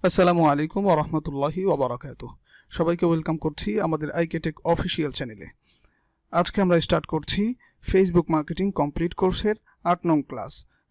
আসসালামু আলাইকুম ওয়া রাহমাতুল্লাহি ওয়া বারাকাতুহু। সবাইকে ওয়েলকাম করছি আমাদের আইকেটেক অফিসিয়াল চ্যানেলে। আজকে আমরা স্টার্ট করছি ফেসবুক মার্কেটিং কমপ্লিট কোর্সের ৮ নং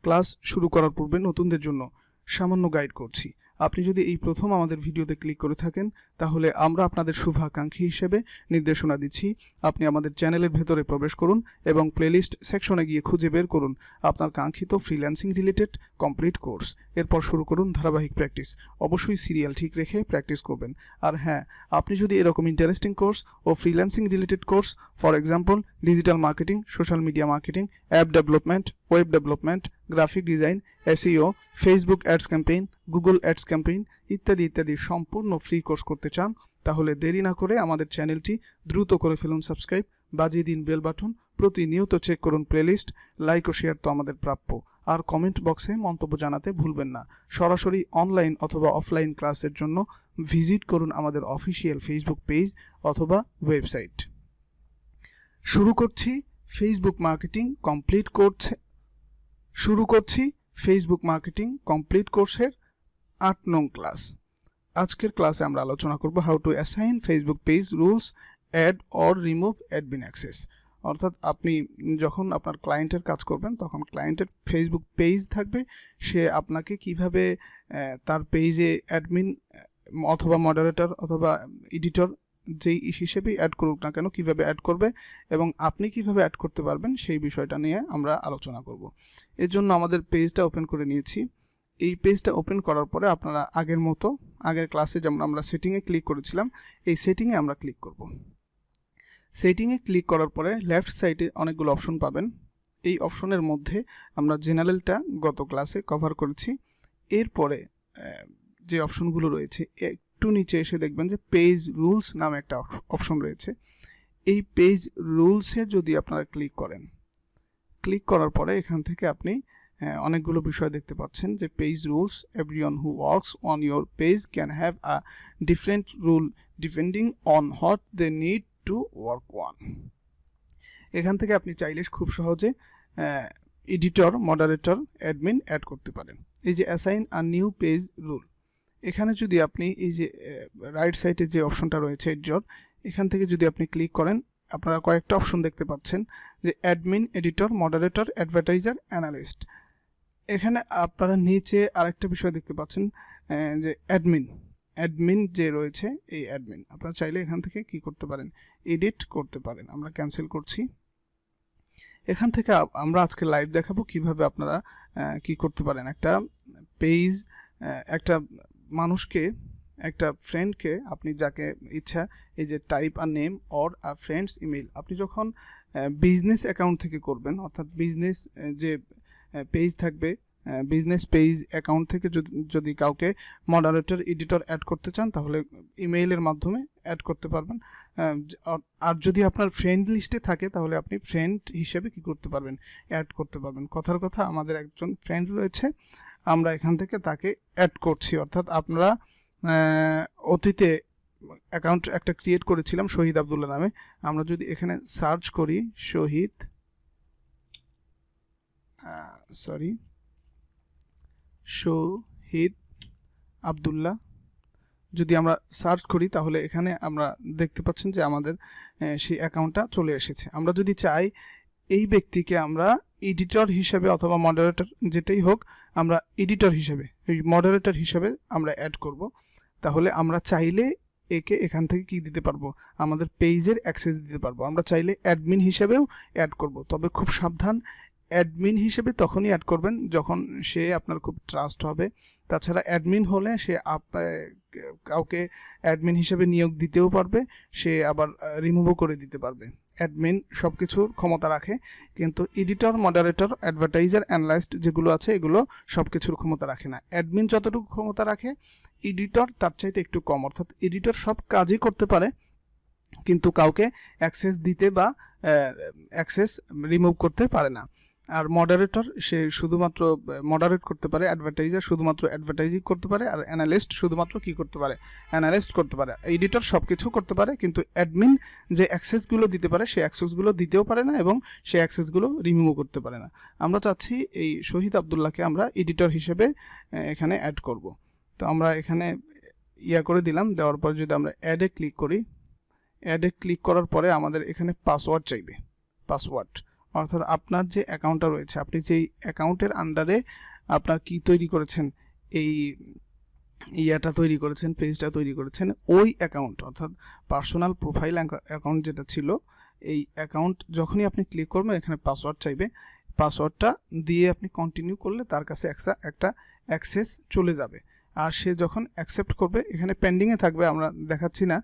ক্লাস শুরু করার পূর্বে নতুনদের জন্য সামান্য গাইড করছি। আপনি যদি এই প্রথম আমাদের ভিডিওতে ক্লিক করে থাকেন তাহলে আমরা আপনাদের শুভাকাঙ্ক্ষী হিসেবে নির্দেশনা দিচ্ছি আপনি আমাদের চ্যানেলের ভেতরে প্রবেশ করুন এবং প্লেলিস্ট সেকশনে গিয়ে খুঁজে বের করুন আপনার কাঙ্ক্ষিত ফ্রিল্যান্সিং রিলেটেড কমপ্লিট কোর্স। এরপর শুরু করুন ধারাবাহিক প্র্যাকটিস। অবশ্যই সিরিয়াল ঠিক রেখে প্র্যাকটিস করবেন। আর হ্যাঁ, আপনি যদি এরকম ইন্টারেস্টিং কোর্স ও freelancing related course, for example digital marketing, social media marketing, app development, web development, graphic design, SEO, Facebook ads campaign, Google ads campaign ইত্যাদি সম্পূর্ণ ফ্রি কোর্স করতে চান তাহলে দেরি না করে আমাদের চ্যানেলটি দ্রুত করে ফেলুন সাবস্ক্রাইব, বাজিয়ে দিন বেল বাটন, প্রতিনিয়ত চেক করুন প্লেলিস্ট, লাইক ও শেয়ার তো আমাদের প্রাপ্য। আর কমেন্ট বক্সে মন্তব্য জানাতে ভুলবেন না। সরাসরি অনলাইন অথবা অফলাইন ক্লাসের জন্য ভিজিট করুন আমাদের অফিসিয়াল ফেসবুক পেজ অথবা ওয়েবসাইট। শুরু করছি ফেসবুক মার্কেটিং কমপ্লিট কোর্সের ৮ নং ক্লাস। আজকের ক্লাসে আমরা আলোচনা করব how to assign Facebook page roles, add or remove admin access. অর্থাৎ আপনি যখন আপনার ক্লায়েন্টের কাজ করবেন তখন ক্লায়েন্টের ফেসবুক পেজ থাকবে, সে আপনাকে কিভাবে তার পেজে অ্যাডমিন অথবা মডারেটর অথবা এডিটর যেই হিসেবেই অ্যাড করুক না কেন কিভাবে অ্যাড করবে এবং আপনি কিভাবে অ্যাড করতে পারবেন সেই বিষয়টা নিয়ে আমরা আলোচনা করব। এর জন্য আমাদের পেজটা ওপেন করে নিয়েছি। এই পেজটা ওপেন করার পরে আপনারা আগের ক্লাসে যেমন আমরা সেটিংয়ে ক্লিক করেছিলাম, এই সেটিংয়ে আমরা ক্লিক করব। সেটিংয়ে ক্লিক করার পরে লেফট সাইডে অনেকগুলো অপশন পাবেন। এই অপশনের মধ্যে আমরা জেনারেলটা গত ক্লাসে কভার করেছি। এরপরে যে অপশনগুলো রয়েছে একটু নিচে এসে দেখবেন যে পেজ রুলস নামে একটা অপশন রয়েছে। এই পেজ রুলসে যদি আপনারা ক্লিক করার পরে এখান থেকে আপনি অনেকগুলো বিষয় দেখতে পাচ্ছেন যে page roles, everyone who works on your page can have a different role depending on what they need to work on. এখান থেকে আপনি চাইলে খুব সহজে এডিটর, মডারেটর, অ্যাডমিন অ্যাড করতে পারেন। এই যে assign a new page rule, এখানে যদি আপনি এই যে রাইট সাইডে যে অপশনটা রয়েছে এডিটর, এখান থেকে যদি আপনি ক্লিক করেন আপনারা কয়েকটা অপশন দেখতে পাচ্ছেন যে admin, editor, moderator, advertiser, analyst. এখানে আপনারা নিচে আরেকটা বিষয় দেখতে পাচ্ছেন যে অ্যাডমিন যে রয়েছে, এই অ্যাডমিন আপনারা চাইলে এখান থেকে কি করতে পারেন, এডিট করতে পারেন। আমরা ক্যান্সেল করছি। এখান থেকে আমরা আজকে লাইভ দেখাবো কিভাবে আপনারা কি করতে পারেন। একটা পেজ, একটা মানুষকে, একটা ফ্রেন্ডকে আপনি যাকে ইচ্ছা, এই যে type a name or a friends email, আপনি যখন বিজনেস অ্যাকাউন্ট থেকে করবেন, অর্থাৎ বিজনেস যে পেজ থাকবে, বিজনেস পেজ অ্যাকাউন্ট থেকে যদি কাউকে মডারেটর, এডিটর অ্যাড করতে চান তাহলে ইমেইলের মাধ্যমে অ্যাড করতে পারবেন। আর যদি আপনার ফ্রেন্ড লিস্টে থাকে তাহলে আপনি ফ্রেন্ড হিসেবে কি করতে পারবেন, অ্যাড করতে পারবেন। কথার কথা, আমাদের একজন ফ্রেন্ড রয়েছে, আমরা এখান থেকে তাকে অ্যাড করছি। অর্থাৎ আপনারা অতীতে অ্যাকাউন্ট একটা ক্রিয়েট করেছিলাম শহীদ আবদুল্লাহ নামে। আমরা যদি এখানে সার্চ করি শহীদ আবদুল্লাহ, যদি আমরা সার্চ করি তাহলে এখানে আমরা দেখতে পাচ্ছেন যে আমাদের সেই অ্যাকাউন্টটা চলে এসেছে। আমরা যদি চাই এই ব্যক্তিকে আমরা এডিটর হিসেবে অথবা মডারেটর যেটাই হোক, আমরা এডিটর হিসেবে, এই মডারেটর হিসেবে আমরা অ্যাড করব, তাহলে আমরা চাইলে একে এখান থেকে কি দিতে পারবো, আমাদের পেজের অ্যাক্সেস দিতে পারবো। আমরা চাইলে অ্যাডমিন হিসেবেও অ্যাড করব, তবে খুব সাবধান, অ্যাডমিন হিসেবে তখনই অ্যাড করবেন যখন সে আপনার খুব ট্রাস্ট হবে। তাছাড়া অ্যাডমিন হলে সে কাউকে অ্যাডমিন হিসেবে নিয়োগ দিতেও পারবে, সে আবার রিমুভও করে দিতে পারবে। অ্যাডমিন সব কিছুর ক্ষমতা রাখে, কিন্তু এডিটর, মডারেটর, অ্যাডভার্টাইজার, অ্যানালাইস্ট যেগুলো আছে এগুলো সব কিছুর ক্ষমতা রাখে না। অ্যাডমিন যতটুকু ক্ষমতা রাখে, এডিটর তার চাইতে একটু কম। অর্থাৎ এডিটর সব কাজই করতে পারে কিন্তু কাউকে অ্যাক্সেস দিতে বা অ্যাক্সেস রিমুভ করতে পারে না। আর মডারেটর সে শুধুমাত্র মডারেট করতে পারে, অ্যাডভার্টাইজার শুধুমাত্র অ্যাডভার্টাইজিং করতে পারে, আর অ্যানালিস্ট শুধুমাত্র কি করতে পারে, অ্যানালিস্ট করতে পারে। এডিটর সব কিছু করতে পারে, কিন্তু অ্যাডমিন যে অ্যাক্সেসগুলো দিতে পারে সেই অ্যাক্সেসগুলো দিতেও পারে না এবং সেই অ্যাক্সেসগুলো রিমুভ করতে পারে না। আমরা চাচ্ছি এই শহীদ আবদুল্লাহকে আমরা এডিটর হিসেবে এখানে অ্যাড করব। তো আমরা এখানে করে দিলাম। দেওয়ার পর যদি আমরা অ্যাডে ক্লিক করি, অ্যাডে ক্লিক করার পরে আমাদের এখানে পাসওয়ার্ড চাইবে। পাসওয়ার্ড অর্থাৎ আপনার যে অ্যাকাউন্টটা রয়েছে, আপনি যেই অ্যাকাউন্টের আন্ডারে আপনার কি তৈরি করেছেন, এই তৈরি করেছেন, পেজটা তৈরি করেছেন, ওই অ্যাকাউন্ট অর্থাৎ পার্সোনাল প্রোফাইল অ্যাকাউন্ট যেটা ছিল, এই অ্যাকাউন্ট যখনই আপনি ক্লিক করবেন এখানে পাসওয়ার্ড চাইবে। পাসওয়ার্ডটা দিয়ে আপনি কন্টিনিউ করলে তার কাছে একটা অ্যাক্সেস চলে যাবে। আর সে যখন অ্যাকসেপ্ট করবে, এখানে পেন্ডিংয়ে থাকবে, আমরা দেখাচ্ছি না,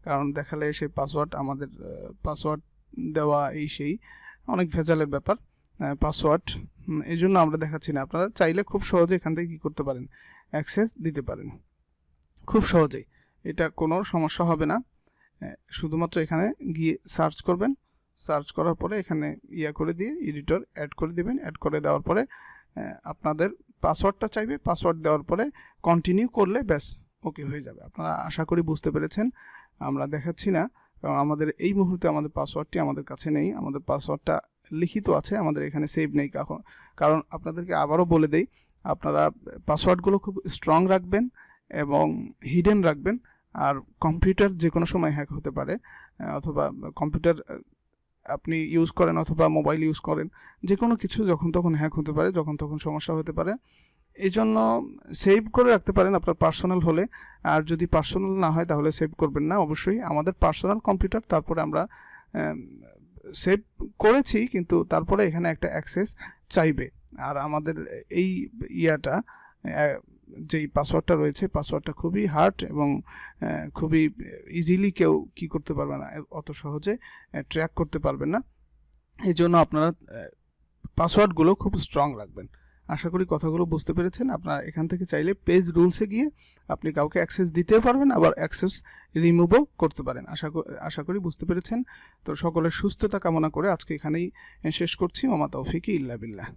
কারণ দেখালে সেই পাসওয়ার্ড আমাদের পাসওয়ার্ড দেওয়া সেই অনেক ভেজালের ব্যাপার। পাসওয়ার্ড এই জন্য আমরা দেখাচ্ছি না। আপনারা চাইলে খুব সহজে এখান থেকে কী করতে পারেন, অ্যাক্সেস দিতে পারেন খুব সহজেই, এটা কোনো সমস্যা হবে না। শুধুমাত্র এখানে গিয়ে সার্চ করবেন, সার্চ করার পরে এখানে করে দিয়ে এডিটর অ্যাড করে দেবেন। অ্যাড করে দেওয়ার পরে আপনাদের পাসওয়ার্ডটা চাইবে, পাসওয়ার্ড দেওয়ার পরে কন্টিনিউ করলে ব্যাস ওকে হয়ে যাবে। আপনারা আশা করি বুঝতে পেরেছেন। আমরা দেখাচ্ছি না, কারণ আমাদের এই মুহূর্তে আমাদের পাসওয়ার্ডটি আমাদের কাছে নেই। আমাদের পাসওয়ার্ডটা লিখিত আছে, আমাদের এখানে সেভ নেই। কারণ আপনাদেরকে আবারও বলে দেই, আপনারা পাসওয়ার্ডগুলো খুব স্ট্রং রাখবেন এবং হিডেন রাখবেন। আর কম্পিউটার যে কোনো সময় হ্যাক হতে পারে, অথবা কম্পিউটার আপনি ইউজ করেন অথবা মোবাইল ইউজ করেন, যে কোনো কিছু যখন তখন হ্যাক হতে পারে, যখন তখন সমস্যা হতে পারে। এই জন্য সেভ করে রাখতে পারেন আপনার পার্সোনাল হলে। আর যদি পার্সোনাল না হয় তাহলে সেভ করবেন না। অবশ্যই আমাদের পার্সোনাল কম্পিউটার, তারপরে আমরা সেভ করেছি, কিন্তু তারপরে এখানে একটা অ্যাক্সেস চাইবে। আর আমাদের এই যেই পাসওয়ার্ডটা রয়েছে, পাসওয়ার্ডটা খুবই হার্ড এবং খুবই ইজিলি কেউ কি করতে পারবে না, অত সহজে ট্র্যাক করতে পারবেন না। এই জন্য আপনারা পাসওয়ার্ডগুলো খুব স্ট্রং রাখবেন। আশা করি কথাগুলো বুঝতে পেরেছেন। আপনারা এখান থেকে চাইলে পেজ রুলসে গিয়ে আপনি কাউকে অ্যাক্সেস দিতেও পারবেন, আবার অ্যাক্সেস রিমুভও করতে পারেন। আশা করি বুঝতে পেরেছেন। তো সকলের সুস্থতা কামনা করে আজকে এখানেই শেষ করছি। ওমা তৌফিকি ইল্লা বিল্লাহ।